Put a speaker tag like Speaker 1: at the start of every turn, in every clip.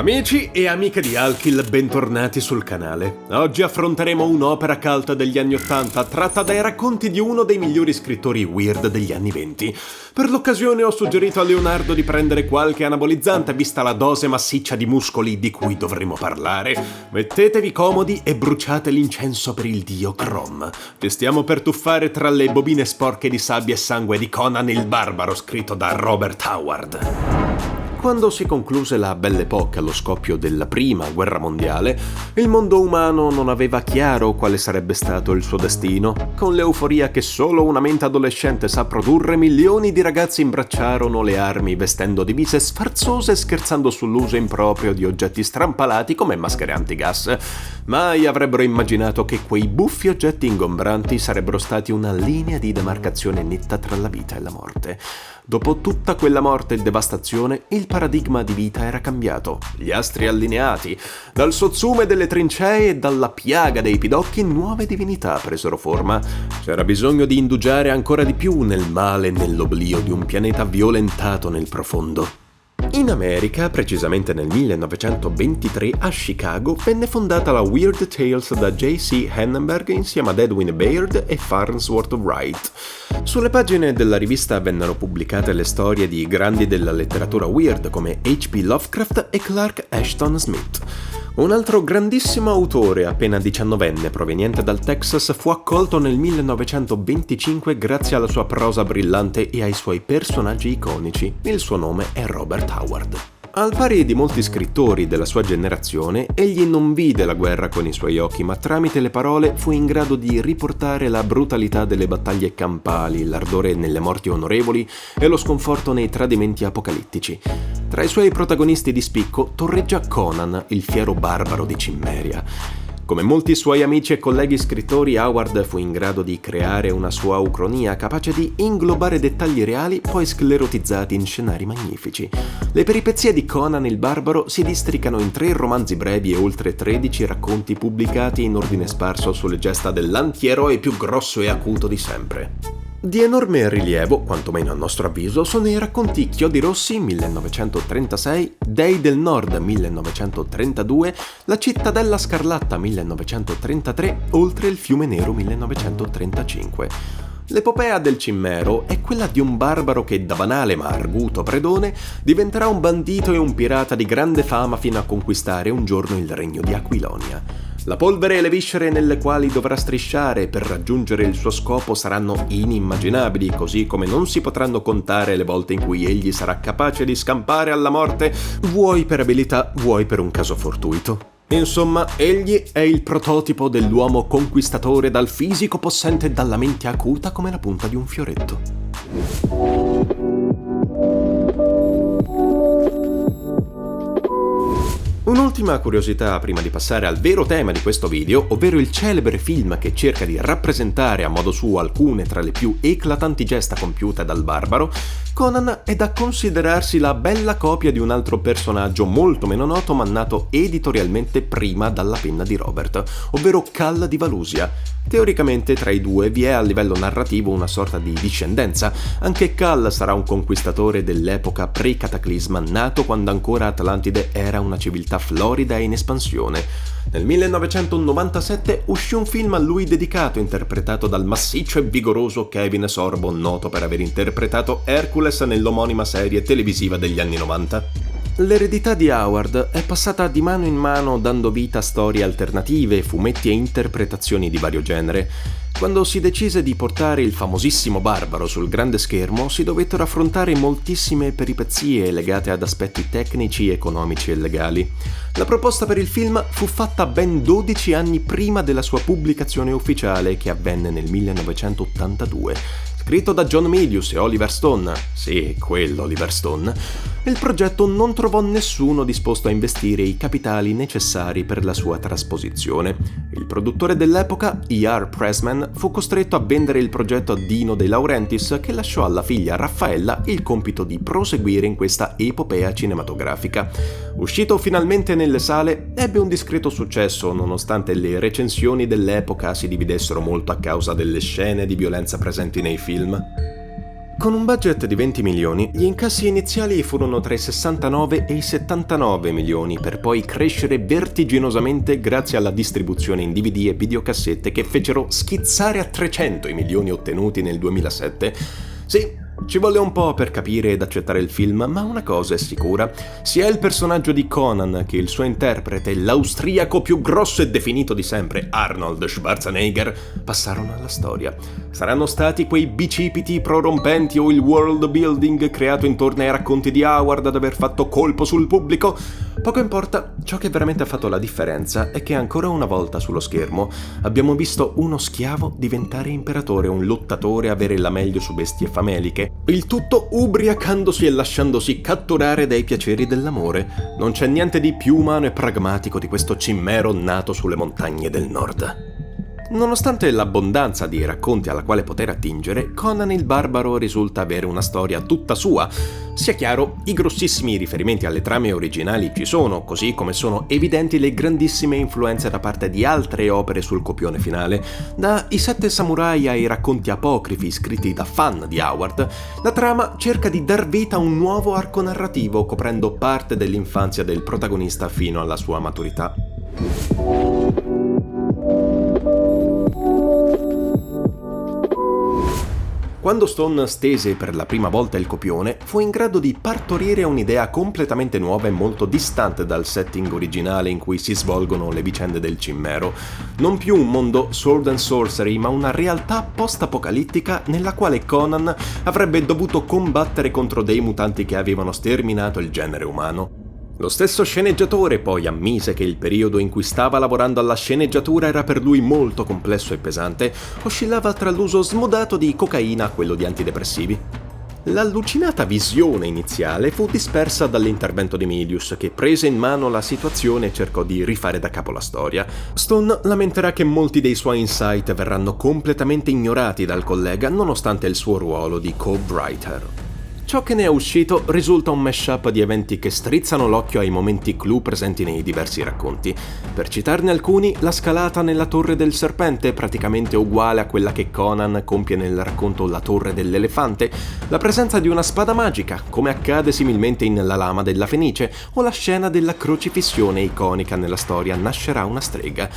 Speaker 1: Amici e amiche di Alkill, bentornati sul canale. Oggi affronteremo un'opera cult degli anni '80, tratta dai racconti di uno dei migliori scrittori weird degli anni '20. Per l'occasione ho suggerito a Leonardo di prendere qualche anabolizzante, vista la dose massiccia di muscoli di cui dovremo parlare. Mettetevi comodi e bruciate l'incenso per il dio Crom. Ci stiamo per tuffare tra le bobine sporche di sabbia e sangue di Conan il Barbaro, scritto da Robert Howard. Quando si concluse la Belle Époque allo scoppio della Prima Guerra Mondiale, il mondo umano non aveva chiaro quale sarebbe stato il suo destino. Con l'euforia che solo una mente adolescente sa produrre, milioni di ragazzi imbracciarono le armi vestendo divise sfarzose e scherzando sull'uso improprio di oggetti strampalati come maschere antigas. Mai avrebbero immaginato che quei buffi oggetti ingombranti sarebbero stati una linea di demarcazione netta tra la vita e la morte. Dopo tutta quella morte e devastazione, il paradigma di vita era cambiato. Gli astri allineati. Dal sozzume delle trincee e dalla piaga dei pidocchi, nuove divinità presero forma. C'era bisogno di indugiare ancora di più nel male e nell'oblio di un pianeta violentato nel profondo. In America, precisamente nel 1923, a Chicago, venne fondata la Weird Tales da J.C. Henneberg insieme ad Edwin Baird e Farnsworth Wright. Sulle pagine della rivista vennero pubblicate le storie di grandi della letteratura weird come H.P. Lovecraft e Clark Ashton Smith. Un altro grandissimo autore, appena 19enne, proveniente dal Texas, fu accolto nel 1925 grazie alla sua prosa brillante e ai suoi personaggi iconici. Il suo nome è Robert Howard. Al pari di molti scrittori della sua generazione, egli non vide la guerra con i suoi occhi, ma tramite le parole fu in grado di riportare la brutalità delle battaglie campali, l'ardore nelle morti onorevoli e lo sconforto nei tradimenti apocalittici. Tra i suoi protagonisti di spicco torreggia Conan, il fiero barbaro di Cimmeria. Come molti suoi amici e colleghi scrittori, Howard fu in grado di creare una sua ucronia capace di inglobare dettagli reali poi sclerotizzati in scenari magnifici. Le peripezie di Conan il Barbaro si districano in 3 romanzi brevi e oltre 13 racconti pubblicati in ordine sparso sulle gesta dell'antieroe più grosso e acuto di sempre. Di enorme rilievo, quantomeno a nostro avviso, sono i racconti Chiodi Rossi 1936, Dei del Nord 1932, La Cittadella Scarlatta 1933, Oltre il Fiume Nero 1935. L'epopea del Cimmero è quella di un barbaro che da banale ma arguto predone diventerà un bandito e un pirata di grande fama fino a conquistare un giorno il regno di Aquilonia. La polvere e le viscere nelle quali dovrà strisciare per raggiungere il suo scopo saranno inimmaginabili, così come non si potranno contare le volte in cui egli sarà capace di scampare alla morte, vuoi per abilità, vuoi per un caso fortuito. Insomma, egli è il prototipo dell'uomo conquistatore dal fisico possente e dalla mente acuta come la punta di un fioretto. Un'ultima curiosità prima di passare al vero tema di questo video, ovvero il celebre film che cerca di rappresentare a modo suo alcune tra le più eclatanti gesta compiute dal barbaro. Conan è da considerarsi la bella copia di un altro personaggio molto meno noto ma nato editorialmente prima dalla penna di Robert, ovvero Cal di Valusia. Teoricamente tra i due vi è a livello narrativo una sorta di discendenza. Anche Cal sarà un conquistatore dell'epoca pre-cataclisma, nato quando ancora Atlantide era una civiltà florida e in espansione. Nel 1997 uscì un film a lui dedicato, interpretato dal massiccio e vigoroso Kevin Sorbo, noto per aver interpretato Hercules nell'omonima serie televisiva degli anni 90. L'eredità di Howard è passata di mano in mano dando vita a storie alternative, fumetti e interpretazioni di vario genere. Quando si decise di portare il famosissimo barbaro sul grande schermo, si dovettero affrontare moltissime peripezie legate ad aspetti tecnici, economici e legali. La proposta per il film fu fatta ben 12 anni prima della sua pubblicazione ufficiale, che avvenne nel 1982. Scritto da John Milius e Oliver Stone, sì, quello Oliver Stone, il progetto non trovò nessuno disposto a investire i capitali necessari per la sua trasposizione. Il produttore dell'epoca, E.R. Pressman, fu costretto a vendere il progetto a Dino De Laurentiis, che lasciò alla figlia Raffaella il compito di proseguire in questa epopea cinematografica. Uscito finalmente nelle sale, ebbe un discreto successo, nonostante le recensioni dell'epoca si dividessero molto a causa delle scene di violenza presenti nei film. Con un budget di 20 milioni, gli incassi iniziali furono tra i 69 e i 79 milioni, per poi crescere vertiginosamente grazie alla distribuzione in DVD e videocassette che fecero schizzare a 300 i milioni ottenuti nel 2007. Sì, ci volle un po' per capire ed accettare il film, ma una cosa è sicura: sia il personaggio di Conan che il suo interprete, l'austriaco più grosso e definito di sempre, Arnold Schwarzenegger, passarono alla storia. Saranno stati quei bicipiti prorompenti o il world building creato intorno ai racconti di Howard ad aver fatto colpo sul pubblico? Poco importa, ciò che veramente ha fatto la differenza è che ancora una volta sullo schermo abbiamo visto uno schiavo diventare imperatore, un lottatore avere la meglio su bestie fameliche, il tutto ubriacandosi e lasciandosi catturare dai piaceri dell'amore. Non c'è niente di più umano e pragmatico di questo cimmero nato sulle montagne del nord. Nonostante l'abbondanza di racconti alla quale poter attingere, Conan il Barbaro risulta avere una storia tutta sua. Sia chiaro, i grossissimi riferimenti alle trame originali ci sono, così come sono evidenti le grandissime influenze da parte di altre opere sul copione finale. Da I Sette Samurai ai racconti apocrifi scritti da fan di Howard, la trama cerca di dar vita a un nuovo arco narrativo, coprendo parte dell'infanzia del protagonista fino alla sua maturità. Quando Stone stese per la prima volta il copione, fu in grado di partorire un'idea completamente nuova e molto distante dal setting originale in cui si svolgono le vicende del cimmero. Non più un mondo sword and sorcery, ma una realtà post-apocalittica nella quale Conan avrebbe dovuto combattere contro dei mutanti che avevano sterminato il genere umano. Lo stesso sceneggiatore poi ammise che il periodo in cui stava lavorando alla sceneggiatura era per lui molto complesso e pesante, oscillava tra l'uso smodato di cocaina a quello di antidepressivi. L'allucinata visione iniziale fu dispersa dall'intervento di Milius, che prese in mano la situazione e cercò di rifare da capo la storia. Stone lamenterà che molti dei suoi insight verranno completamente ignorati dal collega, nonostante il suo ruolo di co-writer. Ciò che ne è uscito risulta un mashup di eventi che strizzano l'occhio ai momenti clou presenti nei diversi racconti. Per citarne alcuni, la scalata nella Torre del Serpente, praticamente uguale a quella che Conan compie nel racconto La Torre dell'Elefante, la presenza di una spada magica, come accade similmente in La Lama della Fenice, o la scena della crocifissione iconica nella storia Nascerà una strega.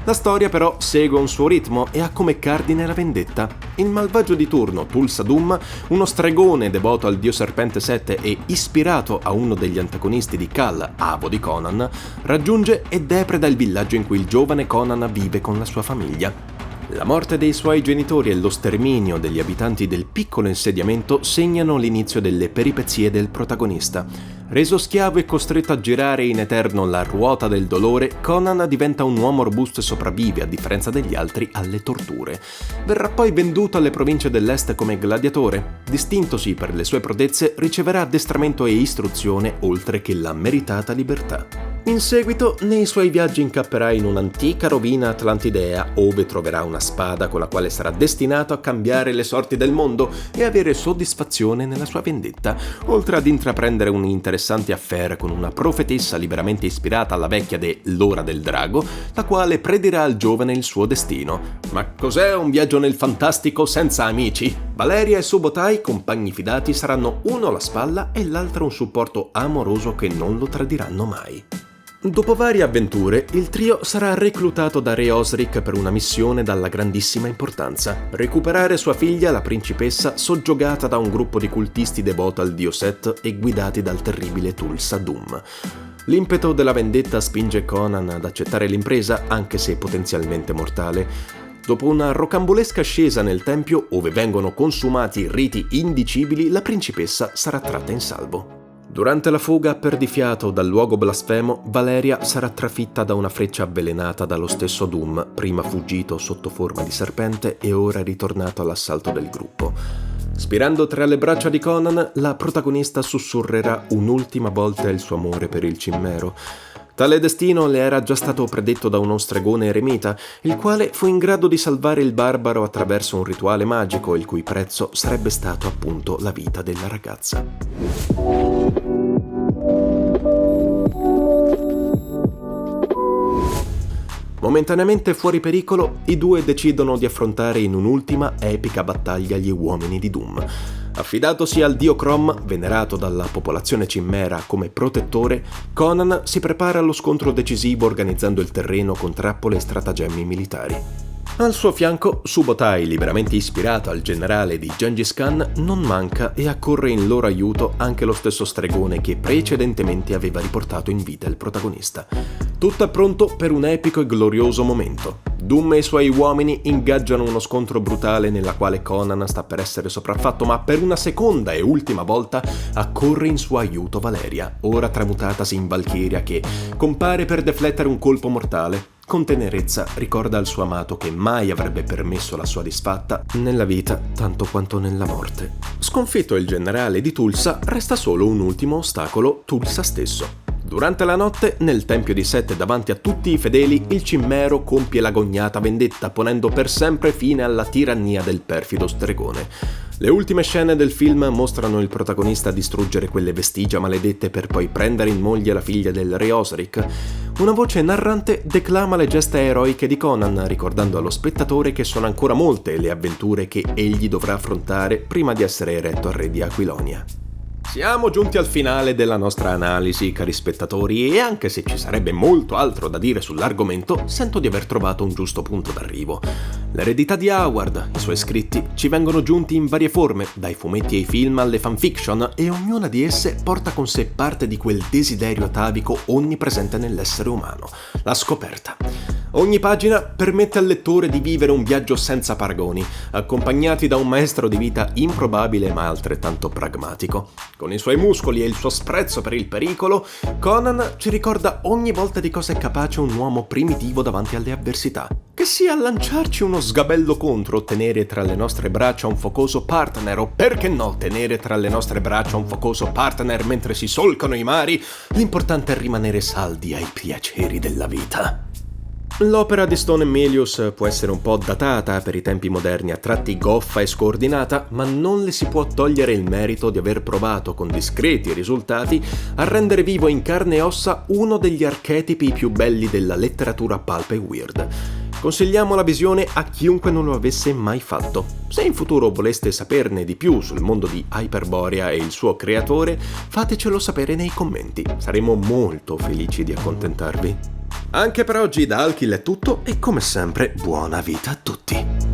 Speaker 1: La storia però segue un suo ritmo e ha come cardine la vendetta. Il malvagio di turno, Tulsa Doom, uno stregone devoto al dio serpente 7 e ispirato a uno degli antagonisti di Kal, avo di Conan, raggiunge e depreda il villaggio in cui il giovane Conan vive con la sua famiglia. La morte dei suoi genitori e lo sterminio degli abitanti del piccolo insediamento segnano l'inizio delle peripezie del protagonista. Reso schiavo e costretto a girare in eterno la ruota del dolore, Conan diventa un uomo robusto e sopravvive, a differenza degli altri, alle torture. Verrà poi venduto alle province dell'est come gladiatore. Distintosi per le sue prodezze, riceverà addestramento e istruzione, oltre che la meritata libertà. In seguito, nei suoi viaggi incapperà in un'antica rovina atlantidea, ove troverà una spada con la quale sarà destinato a cambiare le sorti del mondo e avere soddisfazione nella sua vendetta, oltre ad intraprendere un interessante affair con una profetessa liberamente ispirata alla vecchia L'Ora del Drago, la quale predirà al giovane il suo destino. Ma cos'è un viaggio nel fantastico senza amici? Valeria e Subotai, compagni fidati, saranno uno alla spalla e l'altro un supporto amoroso che non lo tradiranno mai. Dopo varie avventure, il trio sarà reclutato da Re Osric per una missione dalla grandissima importanza: recuperare sua figlia, la principessa, soggiogata da un gruppo di cultisti devoto al dio Set e guidati dal terribile Tulsa Doom. L'impeto della vendetta spinge Conan ad accettare l'impresa, anche se potenzialmente mortale. Dopo una rocambolesca ascesa nel tempio, ove vengono consumati riti indicibili, la principessa sarà tratta in salvo. Durante la fuga perdifiato dal luogo blasfemo, Valeria sarà trafitta da una freccia avvelenata dallo stesso Doom, prima fuggito sotto forma di serpente e ora ritornato all'assalto del gruppo. Spirando tra le braccia di Conan, la protagonista sussurrerà un'ultima volta il suo amore per il cimmero. Tale destino le era già stato predetto da uno stregone eremita, il quale fu in grado di salvare il barbaro attraverso un rituale magico, il cui prezzo sarebbe stato appunto la vita della ragazza. Momentaneamente fuori pericolo, i due decidono di affrontare in un'ultima epica battaglia gli uomini di Doom. Affidatosi al dio Crom, venerato dalla popolazione cimmera come protettore, Conan si prepara allo scontro decisivo organizzando il terreno con trappole e stratagemmi militari. Al suo fianco, Subotai, liberamente ispirato al generale di Gengis Khan, non manca e accorre in loro aiuto anche lo stesso stregone che precedentemente aveva riportato in vita il protagonista. Tutto è pronto per un epico e glorioso momento. Doom e i suoi uomini ingaggiano uno scontro brutale nella quale Conan sta per essere sopraffatto, ma per una seconda e ultima volta accorre in suo aiuto Valeria, ora tramutatasi in Valchiria, che compare per deflettere un colpo mortale. Con tenerezza ricorda al suo amato che mai avrebbe permesso la sua disfatta nella vita tanto quanto nella morte. Sconfitto il generale di Tulsa, resta solo un ultimo ostacolo: Tulsa stesso. Durante la notte, nel tempio di Set davanti a tutti i fedeli, il cimmero compie l'agognata vendetta, ponendo per sempre fine alla tirannia del perfido stregone. Le ultime scene del film mostrano il protagonista distruggere quelle vestigia maledette per poi prendere in moglie la figlia del re Osric. Una voce narrante declama le gesta eroiche di Conan, ricordando allo spettatore che sono ancora molte le avventure che egli dovrà affrontare prima di essere eretto al re di Aquilonia. Siamo giunti al finale della nostra analisi, cari spettatori, e anche se ci sarebbe molto altro da dire sull'argomento, sento di aver trovato un giusto punto d'arrivo. L'eredità di Howard, i suoi scritti, ci vengono giunti in varie forme, dai fumetti ai film alle fanfiction, e ognuna di esse porta con sé parte di quel desiderio atavico onnipresente nell'essere umano: la scoperta. Ogni pagina permette al lettore di vivere un viaggio senza paragoni, accompagnati da un maestro di vita improbabile ma altrettanto pragmatico. Con i suoi muscoli e il suo sprezzo per il pericolo, Conan ci ricorda ogni volta di cosa è capace un uomo primitivo davanti alle avversità. Che sia lanciarci uno sgabello contro, tenere tra le nostre braccia un focoso partner, o perché no tenere tra le nostre braccia un focoso partner mentre si solcano i mari, l'importante è rimanere saldi ai piaceri della vita. L'opera di Stone e Melius può essere un po' datata per i tempi moderni, a tratti goffa e scordinata, ma non le si può togliere il merito di aver provato, con discreti risultati, a rendere vivo in carne e ossa uno degli archetipi più belli della letteratura pulp e weird. Consigliamo la visione a chiunque non lo avesse mai fatto. Se in futuro voleste saperne di più sul mondo di Hyperborea e il suo creatore, fatecelo sapere nei commenti. Saremo molto felici di accontentarvi. Anche per oggi da Alkill è tutto e come sempre buona vita a tutti!